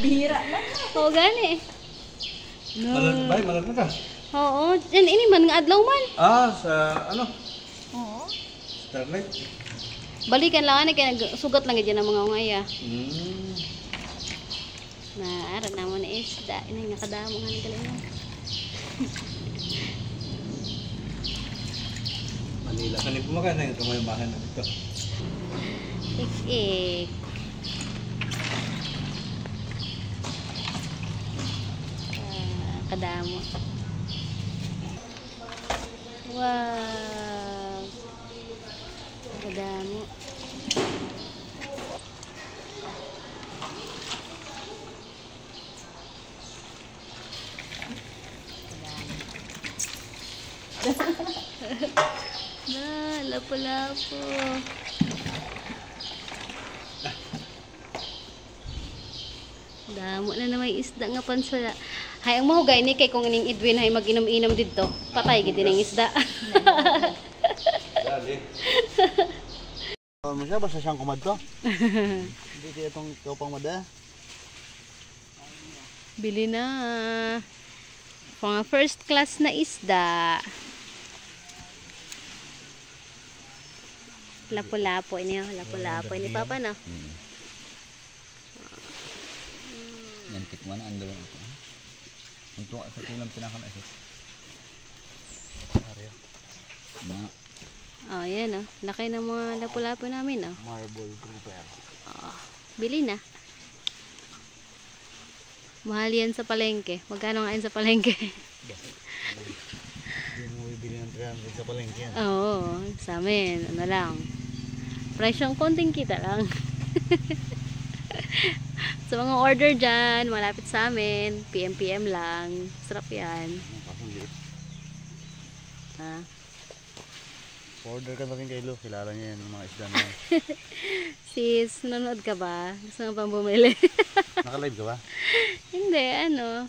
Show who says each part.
Speaker 1: Bihira lang.
Speaker 2: Oo, gani. No.
Speaker 3: Malag na ka?
Speaker 2: Oo. Yan, ini man nga adlaw man.
Speaker 3: Sa ano?
Speaker 1: Oo.
Speaker 3: Starlight.
Speaker 2: Balikan lang, kaya sugat lang dyan ang mga ungaya. Na, ara na mo na isda. Inay, nakadamo nga ni galing.
Speaker 3: Manila. Kanil pumakan na yung kamayamahan na dito.
Speaker 2: Ik-ik. Kadamo. Wow. Kadamo. Na, lapo-lapo. Damo na may isda nga pansa. Hay ang mahugay ni kay kung ining Edwin hay mag-inom-inom didto. Patay gid ning isda.
Speaker 3: Dali.
Speaker 4: Mo siya basta siyang kumadto. Hindi kaya itong kapang mada.
Speaker 2: Bili na. Mga first class na isda. Lapo-lapo ini, lapo-lapo ini papa na.
Speaker 4: Yan tikman ang dawang ito. Untuk sa tulang pinakan ito. Na
Speaker 2: Oh, yan oh. Laki ng mga lapo-lapo namin oh.
Speaker 4: marble grouper.
Speaker 2: Oh, bili na. Mahal yan sa palengke. Magkano nga yan sa palengke?
Speaker 4: Hindi mo bibili ng 300 sa palengke yan.
Speaker 2: Oo, sa amin. Ano lang. Presyong konting kita lang. Sa mga order dyan, malapit sa amin. PM lang. Sarap yan. Ah.
Speaker 4: Order ka na rin kay Lu. Kilala niya yan ng mga isda na yan.
Speaker 2: Sis, nanonood ka ba? Gusto nga bang bumili?
Speaker 4: Naka-live ka ba?
Speaker 2: Hindi, ano.